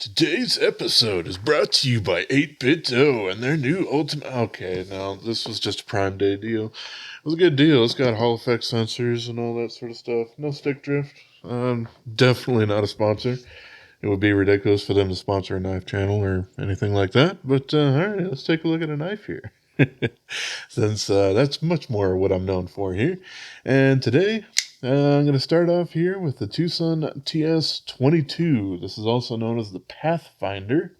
Today's episode is brought to you by 8BitDo and their new Ultimate... Okay, now, this was just a Prime Day deal. It was a good deal. It's got Hall effect sensors and all that sort of stuff. No stick drift. Definitely not a sponsor. It would be ridiculous for them to sponsor a knife channel or anything like that. But, alright, let's take a look at a knife here. Since that's much more what I'm known for here. And today... I'm going to start off here with the TwoSun TS22. This is also known as the Pathfinder.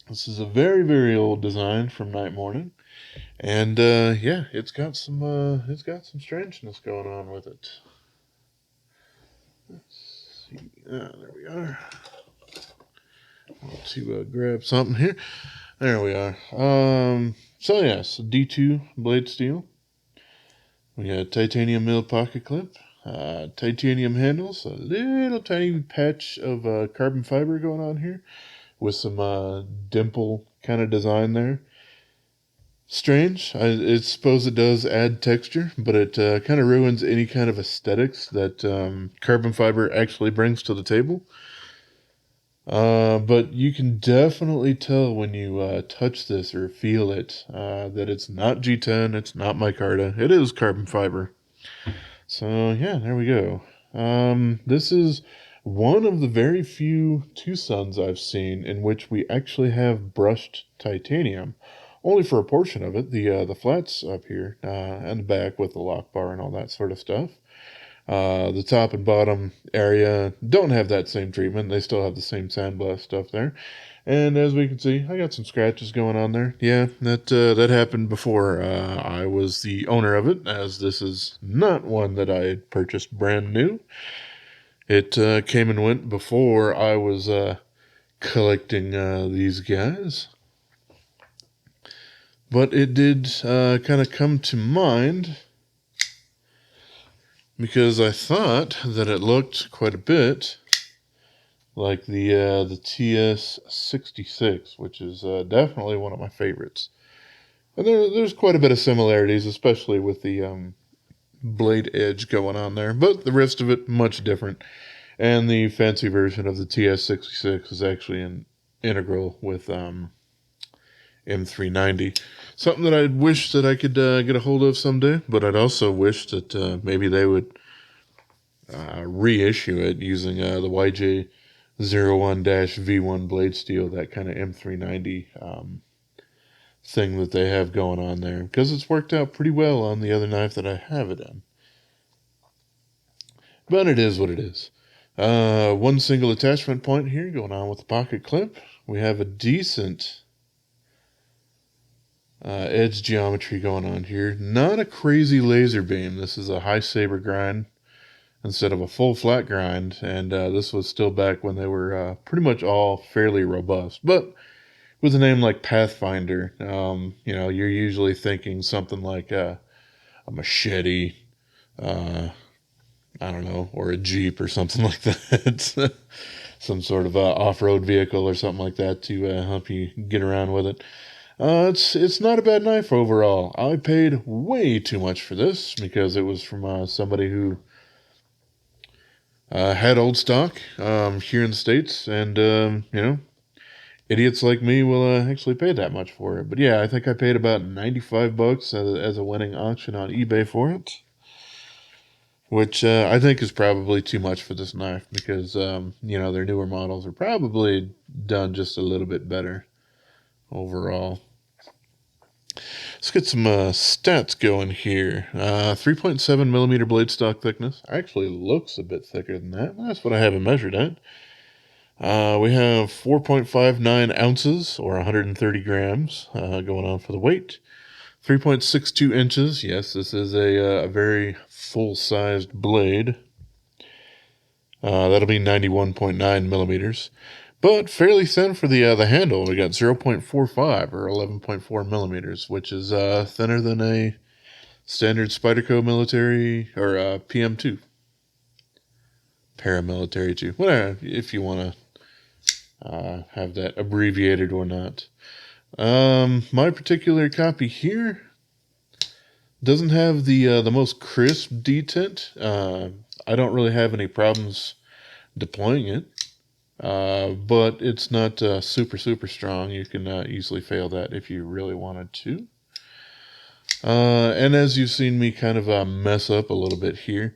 This is a very, very old design from Night Morning. And, yeah, it's got some strangeness going on with it. Let's see. There we are. I want to grab something here. There we are. So, yes, D2 blade steel. We got titanium mill pocket clip, titanium handles, a little tiny patch of carbon fiber going on here with some dimple kind of design there. Strange. I suppose it does add texture, but it kind of ruins any kind of aesthetics that carbon fiber actually brings to the table. But you can definitely tell when you touch this or feel it that it's not G10, it's not Micarta, it is carbon fiber. So yeah, there we go. This is one of the very few TwoSuns I've seen in which we actually have brushed titanium. Only for a portion of it, the flats up here and the back with the lock bar and all that sort of stuff. The top and bottom area don't have that same treatment. They still have the same sandblast stuff there. And as we can see, I got some scratches going on there. Yeah, that happened before I was the owner of it, as this is not one that I had purchased brand new. It came and went before I was collecting these guys. But it did kind of come to mind because I thought that it looked quite a bit like the TS66, which is definitely one of my favorites. And there's quite a bit of similarities, especially with the blade edge going on there, but the rest of it much different. And the fancy version of the TS66 is actually an integral with M390. Something that I'd wish that I could get a hold of someday, but I'd also wish that maybe they would reissue it using the YJ01-V1 blade steel, that kind of M390 thing that they have going on there, because it's worked out pretty well on the other knife that I have it in. But it is what it is. One single attachment point here going on with the pocket clip. We have a decent edge geometry going on here. Not a crazy laser beam. This is a high saber grind instead of a full flat grind, and this was still back when they were pretty much all fairly robust. But with a name like Pathfinder, you're usually thinking something like a machete, I don't know, or a Jeep or something like that. Some sort of off-road vehicle or something like that to help you get around with it. It's not a bad knife overall. I paid way too much for this because it was from somebody who had old stock here in the States, and idiots like me will actually pay that much for it. But yeah, I think I paid about $95 as a winning auction on eBay for it, which I think is probably too much for this knife because their newer models are probably done just a little bit better overall. Let's get some stats going here. 3.7 millimeter blade stock thickness. Actually looks a bit thicker than that. That's what I have it measured at. We have 4.59 ounces, or 130 grams, going on for the weight. 3.62 inches. Yes, this is a very full-sized blade. That'll be 91.9 millimeters. But fairly thin for the handle. We got 0.45 or 11.4 millimeters, which is thinner than a standard Spyderco military or PM2. Paramilitary 2. Whatever, if you want to have that abbreviated or not. My particular copy here doesn't have the most crisp detent. I don't really have any problems deploying it. but it's not super strong. You can easily fail that if you really wanted to. And as you've seen me kind of mess up a little bit here,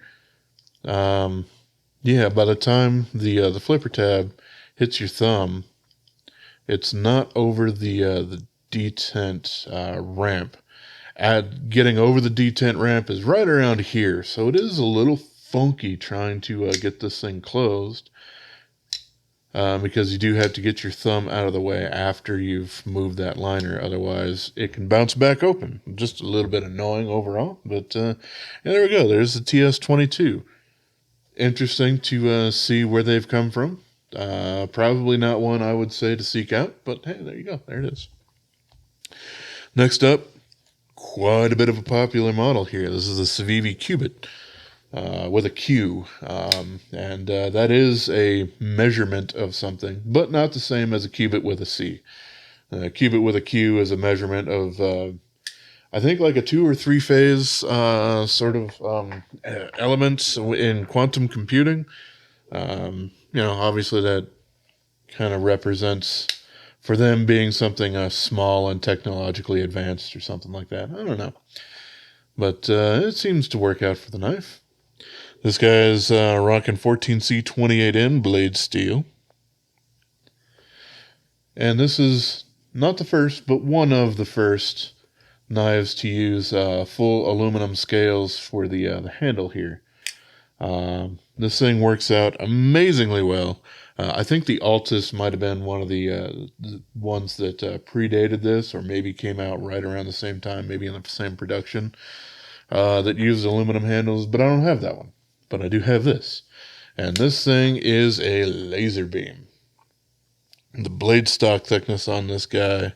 yeah, by the time the flipper tab hits your thumb, it's not over the detent ramp. Getting over the detent ramp is right around here, so it is a little funky trying to get this thing closed. Because you do have to get your thumb out of the way after you've moved that liner. Otherwise, it can bounce back open. Just a little bit annoying overall. But yeah, there we go. There's the TS-22. Interesting to see where they've come from. Probably not one I would say to seek out. But hey, there you go. There it is. Next up, quite a bit of a popular model here. This is the Civivi Qubit. With a Q, and that is a measurement of something, but not the same as a qubit with a C. Qubit with a Q is a measurement of, I think, like a 2 or 3 phase sort of element in quantum computing. Obviously that kind of represents for them being something small and technologically advanced or something like that. I don't know, but it seems to work out for the knife. This guy is rocking 14C28N blade steel. And this is not the first, but one of the first knives to use full aluminum scales for the handle here. This thing works out amazingly well. I think the Altus might have been one of the ones that predated this, or maybe came out right around the same time, maybe in the same production, that used aluminum handles, but I don't have that one. But I do have this. And this thing is a laser beam. The blade stock thickness on this guy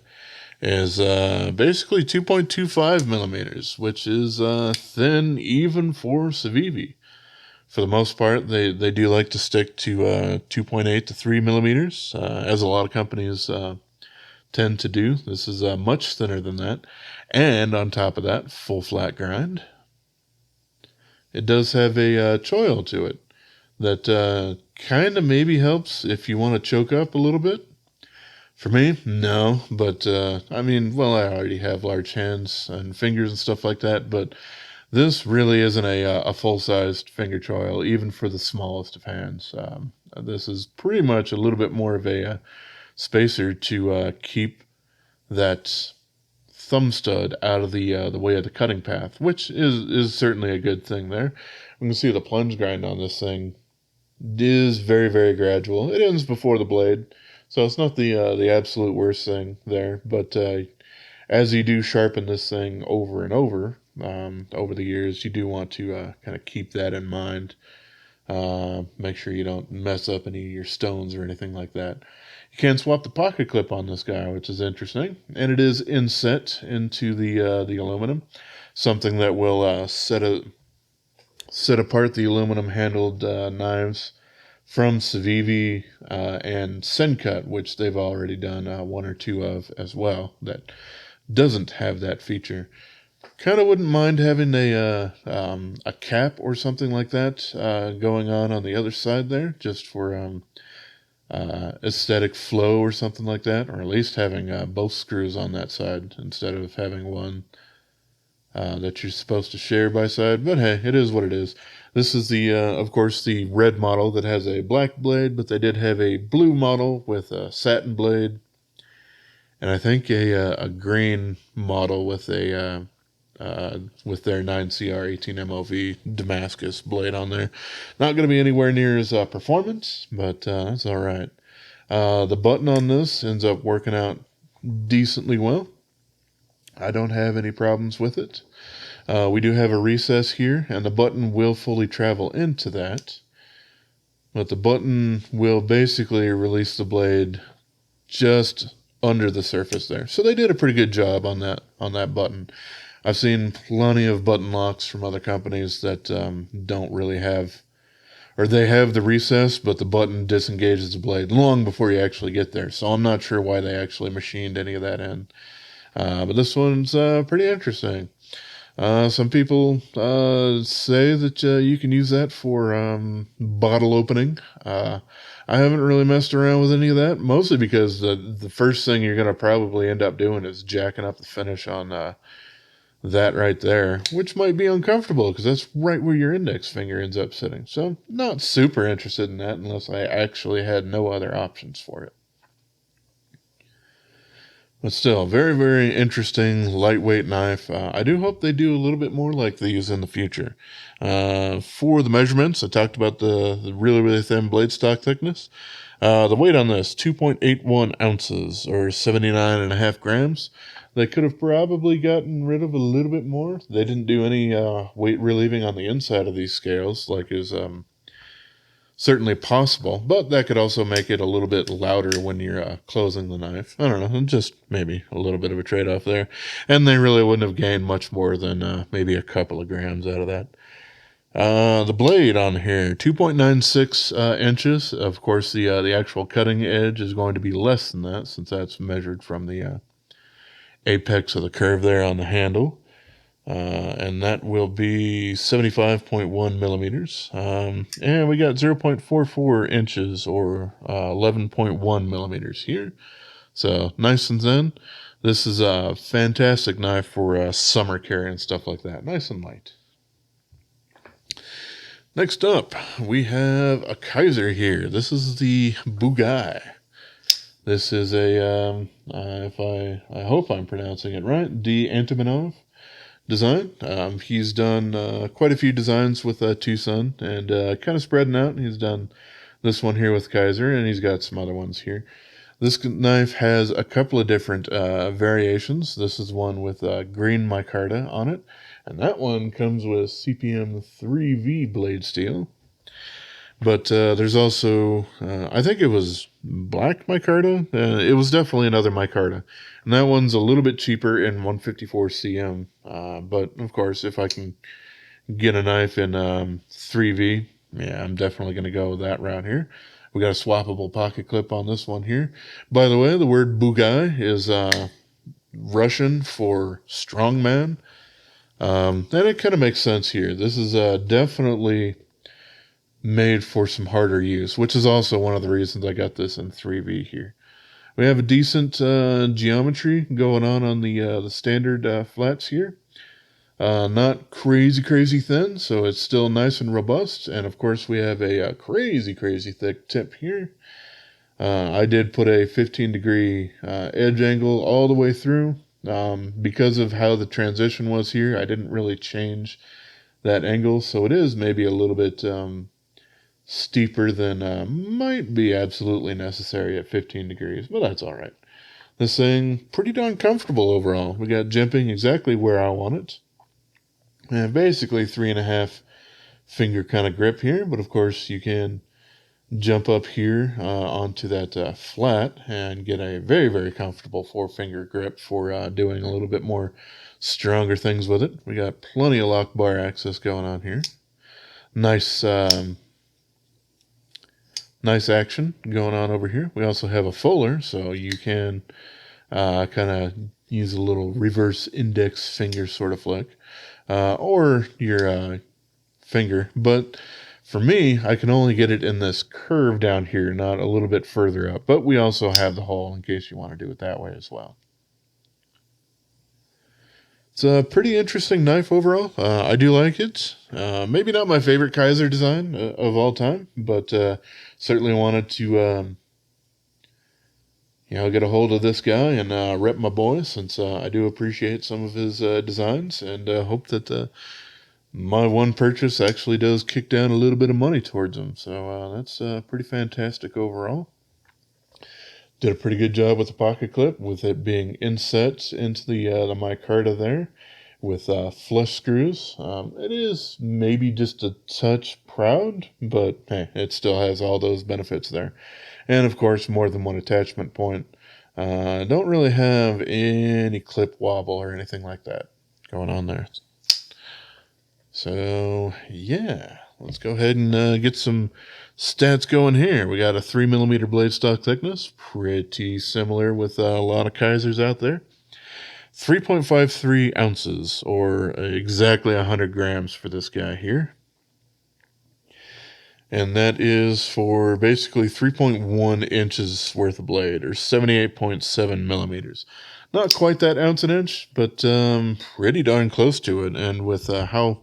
is basically 2.25 millimeters, which is thin even for Civivi. For the most part, they do like to stick to 2.8 to 3 millimeters, as a lot of companies tend to do. This is much thinner than that. And on top of that, full flat grind. It does have a choil to it that kind of maybe helps if you want to choke up a little bit. For me, no, but I mean, well, I already have large hands and fingers and stuff like that, but this really isn't a full-sized finger choil, even for the smallest of hands. This is pretty much a little bit more of a spacer to keep that thumb stud out of the way of the cutting path, which is certainly a good thing there. We can see the plunge grind on this thing is very gradual. It ends before the blade, so it's not the absolute worst thing there. But as you do sharpen this thing over and over the years, you do want to kind of keep that in mind. Make sure you don't mess up any of your stones or anything like that. You can swap the pocket clip on this guy, which is interesting, and it is inset into the aluminum, something that will set apart the aluminum handled knives from Civivi and Sencut, which they've already done one or two of as well. That doesn't have that feature. Kind of wouldn't mind having a cap or something like that going on the other side there, just for aesthetic flow or something like that, or at least having both screws on that side instead of having one that you're supposed to share by side. But hey, it is what it is. This is of course, the red model that has a black blade, but they did have a blue model with a satin blade, and I think a green model with a with their 9CR 18MOV Damascus blade on there. Not going to be anywhere near as performance, but that's all right. The button on this ends up working out decently well. I don't have any problems with it. We do have a recess here, and the button will fully travel into that. But the button will basically release the blade just under the surface there. So they did a pretty good job on that button. I've seen plenty of button locks from other companies that don't really have, or they have the recess, but the button disengages the blade long before you actually get there. So I'm not sure why they actually machined any of that in. But this one's pretty interesting. Some people say that you can use that for bottle opening. I I haven't really messed around with any of that, mostly because the first thing you're going to probably end up doing is jacking up the finish on that right there, which might be uncomfortable because that's right where your index finger ends up sitting. So not super interested in that unless I actually had no other options for it. But still, very, very interesting lightweight knife. I do hope they do a little bit more like these in the future. For the measurements, I talked about the really, really thin blade stock thickness. The weight on this, 2.81 ounces or 79.5 grams. They could have probably gotten rid of a little bit more. They didn't do any weight relieving on the inside of these scales, like is certainly possible, but that could also make it a little bit louder when you're closing the knife. I don't know, just maybe a little bit of a trade-off there. And they really wouldn't have gained much more than maybe a couple of grams out of that. The blade on here, 2.96 inches. Of course, the actual cutting edge is going to be less than that since that's measured from the apex of the curve there on the handle. And that will be 75.1 millimeters. And we got 0.44 inches or 11.1 millimeters here. So nice and thin. This is a fantastic knife for summer carry and stuff like that. Nice and light. Next up, we have a Kizer here. This is the Bugai. This is a, I hope I'm pronouncing it right, D. Antimonov design. He's done quite a few designs with TwoSun and kind of spreading out. He's done this one here with Kizer, and he's got some other ones here. This knife has a couple of different variations. This is one with green micarta on it, and that one comes with CPM 3V blade steel. But there's also, I think it was black micarta. It was definitely another micarta. And that one's a little bit cheaper in 154 CM. But, of course, if I can get a knife in 3V, yeah, I'm definitely going to go with that route here. We got a swappable pocket clip on this one here. By the way, the word Bugai is Russian for strongman. And it kind of makes sense here. This is definitely made for some harder use, which is also one of the reasons I got this in 3V here. We have a decent geometry going on the standard flats here. Not crazy thin, so it's still nice and robust. And of course, we have a crazy thick tip here. I did put a 15-degree edge angle all the way through. Because of how the transition was here, I didn't really change that angle, so it is maybe a little bit steeper than might be absolutely necessary at 15 degrees, but that's all right. This thing, pretty darn comfortable overall. We got jimping exactly where I want it. And basically 3.5 finger kind of grip here, but of course you can jump up here onto that flat and get a very comfortable 4-finger grip for doing a little bit more stronger things with it. We got plenty of lock bar access going on here. Nice action going on over here. We also have a fuller, so you can kind of use a little reverse index finger sort of flick, or your finger. But for me, I can only get it in this curve down here, not a little bit further up. But we also have the hole in case you want to do it that way as well. It's a pretty interesting knife overall. I do like it. Maybe not my favorite Kizer design of all time, but certainly wanted to get a hold of this guy and rep my boy, since I do appreciate some of his designs, and hope that my one purchase actually does kick down a little bit of money towards him. So that's pretty fantastic overall. Did a pretty good job with the pocket clip, with it being inset into the micarta there with flush screws. It is maybe just a touch proud, but hey, it still has all those benefits there. And of course, more than one attachment point. Don't really have any clip wobble or anything like that going on there. So yeah, let's go ahead and get some stats going here. We got a 3mm blade stock thickness, pretty similar with a lot of Kizers out there. 3.53 ounces, or exactly 100 grams for this guy here. And that is for basically 3.1 inches worth of blade, or 78.7 millimeters. Not quite that ounce an inch, but pretty darn close to it. And with how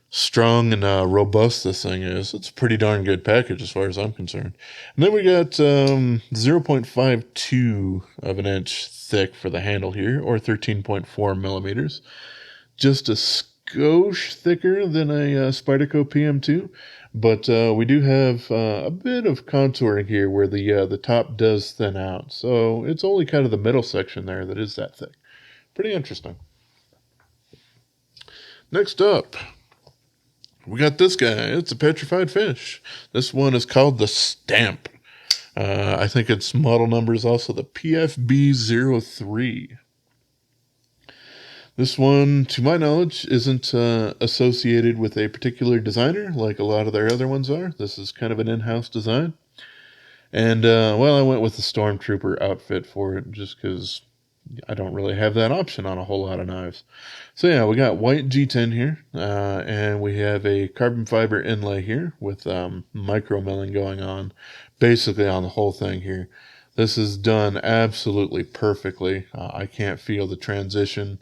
strong and robust this thing is, it's a pretty darn good package as far as I'm concerned. And then we got 0.52 of an inch thick for the handle here, or 13.4 millimeters. Just a skosh thicker than a Spyderco PM2, but we do have a bit of contouring here where the top does thin out. So it's only kind of the middle section there that is that thick. Pretty interesting. Next up, we got this guy. It's a petrified fish. This one is called the Stamp. I think its model number is also the PFB03. This one, to my knowledge, isn't associated with a particular designer like a lot of their other ones are. This is kind of an in-house design. And, well, I went with the Stormtrooper outfit for it just because I don't really have that option on a whole lot of knives. So, yeah, we got white G10 here, and we have a carbon fiber inlay here with micro milling going on basically on the whole thing here. This is done absolutely perfectly. I can't feel the transition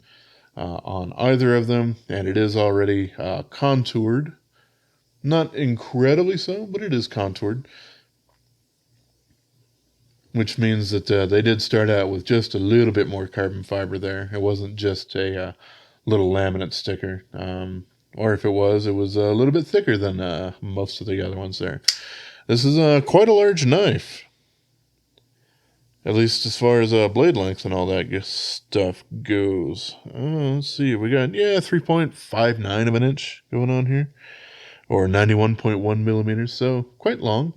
on either of them, and it is already contoured. Not incredibly so, but it is contoured, which means that they did start out with just a little bit more carbon fiber there. It wasn't just a little laminate sticker, or if it was a little bit thicker than most of the other ones there. This is quite a large knife, at least as far as blade length and all that stuff goes. Let's see. We got, 3.59 of an inch going on here, or 91.1 millimeters, so quite long.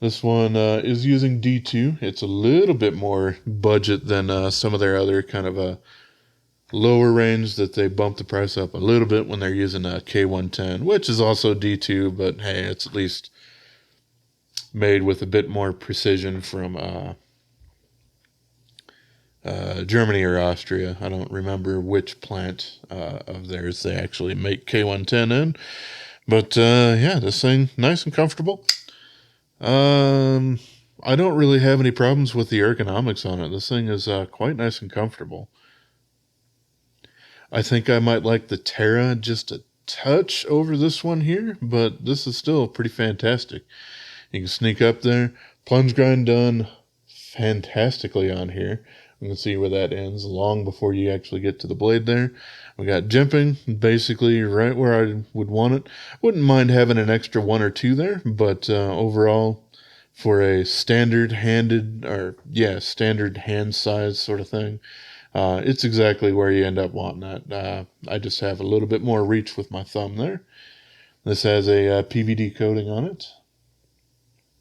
This one is using D2. It's a little bit more budget than some of their other kind of lower range that they bump the price up a little bit when they're using a K110, which is also D2, but hey, it's at least made with a bit more precision from Germany or Austria. I don't remember which plant of theirs they actually make K110 in. But yeah, this thing, nice and comfortable. I don't really have any problems with the ergonomics on it. This thing is quite nice and comfortable. I think I might like the Terra just a touch over this one here, but this is still pretty fantastic. You can sneak up there. Plunge grind done fantastically on here. You can see where that ends long before you actually get to the blade there. We got jimping basically right where I would want it. Wouldn't mind having an extra one or two there, but overall, for a standard handed, standard hand size sort of thing, it's exactly where you end up wanting that. I just have a little bit more reach with my thumb there. This has a PVD coating on it.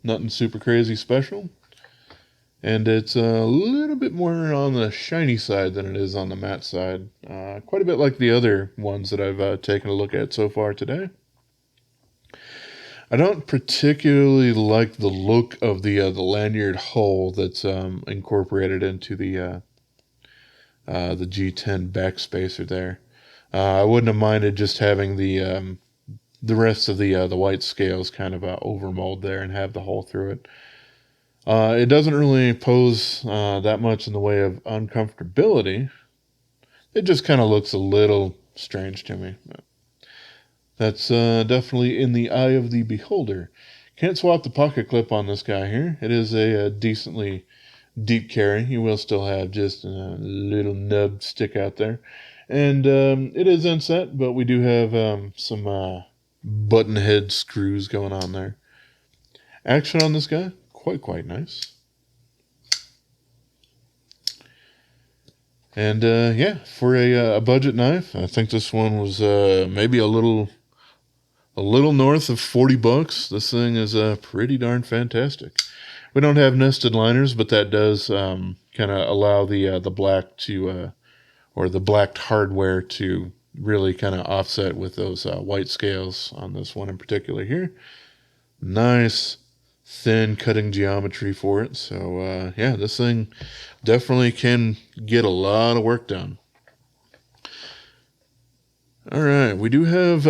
Nothing super crazy special. And it's a little bit more on the shiny side than it is on the matte side. Quite a bit like the other ones that I've taken a look at so far today. I don't particularly like the look of the lanyard hull that's incorporated into the G10 backspacer there. I wouldn't have minded just having the rest of the white scales kind of overmold there and have the hole through it. It doesn't really pose that much in the way of uncomfortability. It just kind of looks a little strange to me. That's definitely in the eye of the beholder. Can't swap the pocket clip on this guy here. It is a decently deep carry. You will still have just a little nub stick out there. And it is inset, but we do have some button head screws going on there. Action on this guy, quite nice. And yeah, for a budget knife, I think this one was maybe a little north of $40. This thing is pretty darn fantastic. We don't have nested liners, but that does kind of allow the black to or the blacked hardware to really kind of offset with those white scales on this one in particular here. Nice thin cutting geometry for it. So yeah, this thing definitely can get a lot of work done. All right, we do have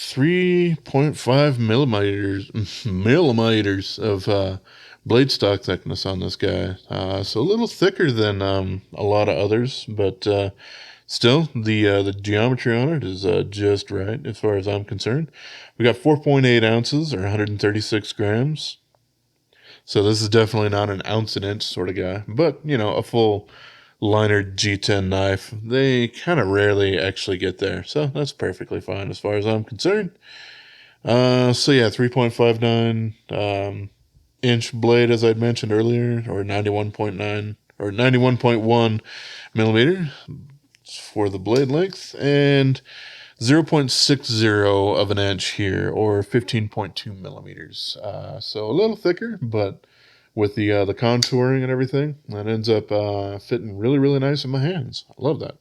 3.5 millimeters of blade stock thickness on this guy. So a little thicker than a lot of others, but still the geometry on it is just right as far as I'm concerned. We got 4.8 ounces or 136 grams. So this is definitely not an ounce and inch sort of guy, but a full liner G10 knife, they kind of rarely actually get there. So that's perfectly fine as far as I'm concerned. So yeah, 3.59 inch blade, as I'd mentioned earlier, or 91.9 or 91.1 millimeter for the blade length, and 0.60 of an inch here, or 15.2 millimeters. So a little thicker, but with the contouring and everything, that ends up fitting really, really nice in my hands. I love that.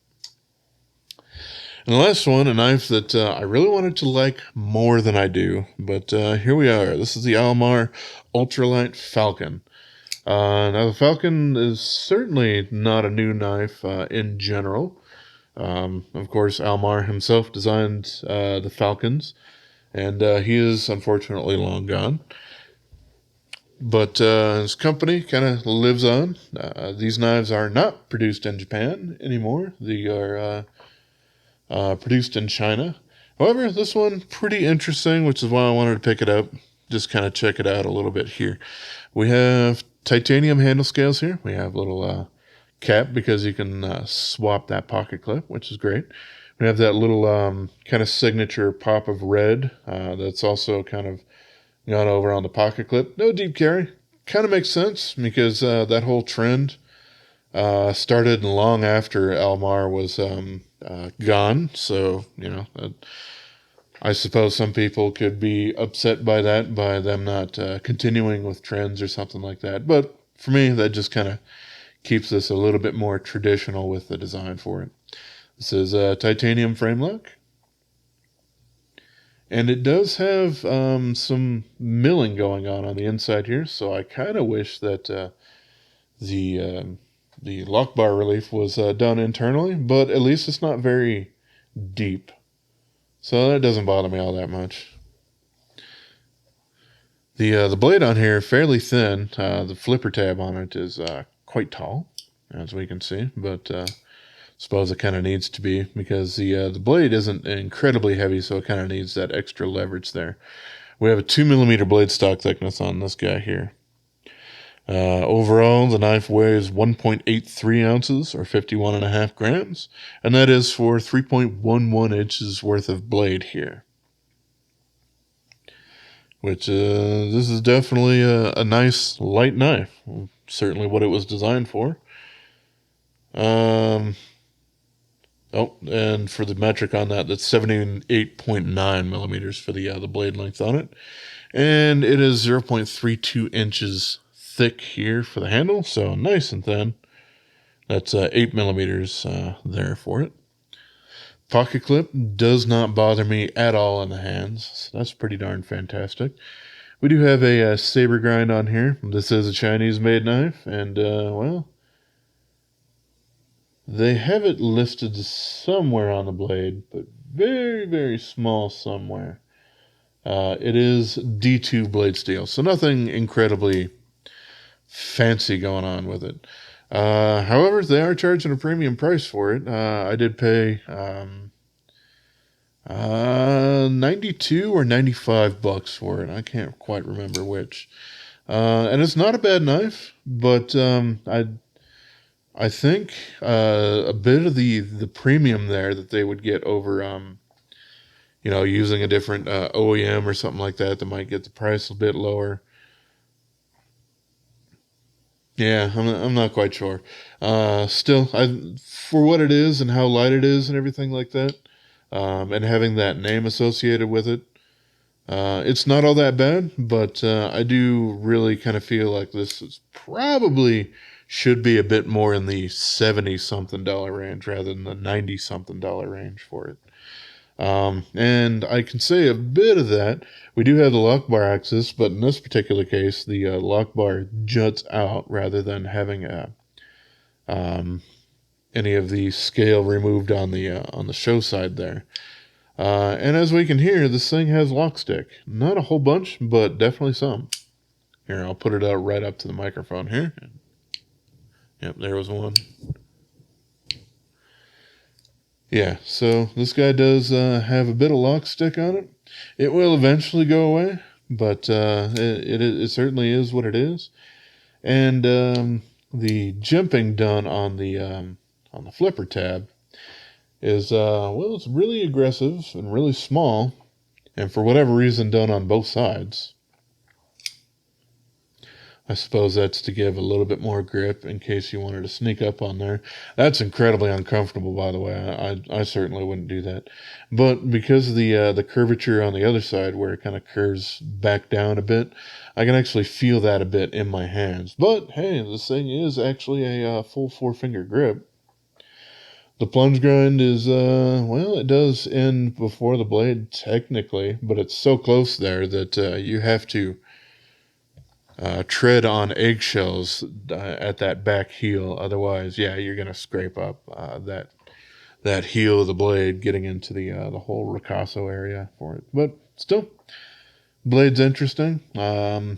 And the last one, a knife that I really wanted to like more than I do, but here we are. This is the Mar Ultrilight Falcon. Now, the Falcon is certainly not a new knife in general. Of course, Almar himself designed the Falcons, and he is unfortunately long gone. But his company kind of lives on. These knives are not produced in Japan anymore. They are produced in China. However, this one pretty interesting, which is why I wanted to pick it up. Just kind of check it out a little bit here. We have titanium handle scales here. We have a little cap because you can swap that pocket clip, which is great. We have that little kind of signature pop of red that's also kind of gone over on the pocket clip. No deep carry. Kind of makes sense because that whole trend started long after Almar was gone. So, I suppose some people could be upset by that, by them not continuing with trends or something like that. But for me, that just kind of keeps this a little bit more traditional with the design for it. This is a titanium frame lock. And it does have some milling going on the inside here. So I kind of wish that the lock bar relief was done internally, but at least it's not very deep. So that doesn't bother me all that much. The blade on here fairly thin. The flipper tab on it is quite tall, as we can see, but suppose it kind of needs to be because the blade isn't incredibly heavy, so it kind of needs that extra leverage there. We have a 2 millimeter blade stock thickness on this guy here. Overall, the knife weighs 1.83 ounces or 51.5 grams, and that is for 3.11 inches worth of blade here. Which, this is definitely a nice light knife. Certainly what it was designed for. Oh, and for the metric on that, that's 78.9 millimeters for the blade length on it. And it is 0.32 inches thick here for the handle, so nice and thin. That's 8 millimeters there for it. Pocket clip does not bother me at all in the hands, so that's pretty darn fantastic. We do have a saber grind on here. This is a Chinese-made knife, and well, they have it listed somewhere on the blade, but very, very small somewhere. It is D2 blade steel, so nothing incredibly fancy going on with it. However, they are charging a premium price for it. I did pay 92 or 95 bucks for it. I can't quite remember which. And it's not a bad knife, but I think a bit of the premium there that they would get over using a different OEM or something like that might get the price a bit lower. Yeah, I'm not quite sure. Still, for what it is and how light it is and everything like that, and having that name associated with it, it's not all that bad. But I do really kind of feel like this is probably should be a bit more in the $70-something range rather than the $90-something range for it. And I can say a bit of that. We do have the lock bar axis, but in this particular case, the lock bar juts out rather than having any of the scale removed on the show side there. And as we can hear, this thing has lock stick. Not a whole bunch, but definitely some. Here, I'll put it out right up to the microphone here. Yep, there was one. Yeah, so this guy does have a bit of lock stick on it. It will eventually go away, but it certainly is what it is. And the jimping done on the flipper tab is well, it's really aggressive and really small, and for whatever reason done on both sides. I suppose that's to give a little bit more grip in case you wanted to sneak up on there. That's incredibly uncomfortable, by the way. I certainly wouldn't do that. But because of the curvature on the other side, where it kind of curves back down a bit, I can actually feel that a bit in my hands. But hey, this thing is actually a full 4-finger grip. The plunge grind is, well, it does end before the blade, technically, but it's so close there that you have to tread on eggshells at that back heel. Otherwise, yeah, you're gonna scrape up that heel of the blade, getting into the whole ricasso area for it. But still, blade's interesting.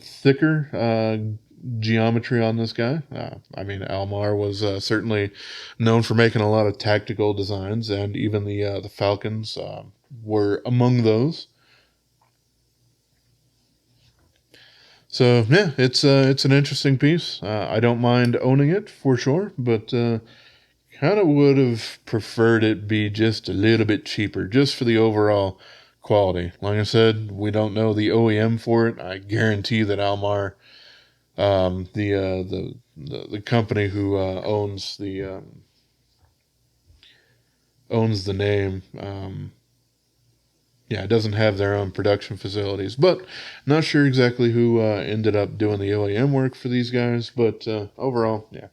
Thicker geometry on this guy. I mean, Almar was certainly known for making a lot of tactical designs, and even the Falcons were among those. So yeah, it's an interesting piece. I don't mind owning it for sure, but kind of would have preferred it be just a little bit cheaper, just for the overall quality. Like I said, we don't know the OEM for it. I guarantee that Almar, the company who owns the name, yeah, it doesn't have their own production facilities, but not sure exactly who ended up doing the OEM work for these guys. But overall, yeah,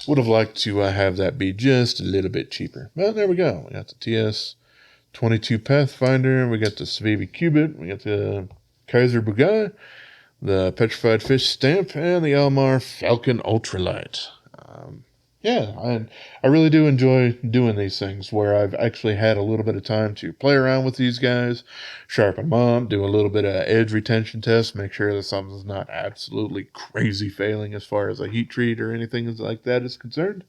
would have liked to have that be just a little bit cheaper. Well, there we go. We got the TS-22 Pathfinder. We got the Civivi Qubit. We got the Kizer Bugai, the Petrified Fish Stamp, and the Mar Falcon Ultrilight. Yeah, I really do enjoy doing these things where I've actually had a little bit of time to play around with these guys, sharpen them up, do a little bit of edge retention test, make sure that something's not absolutely crazy failing as far as a heat treat or anything like that is concerned.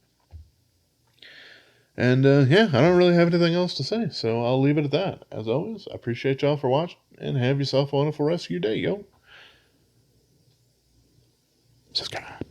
And yeah, I don't really have anything else to say, so I'll leave it at that. As always, I appreciate y'all for watching, and have yourself a wonderful rest of your day, yo. Subscribe.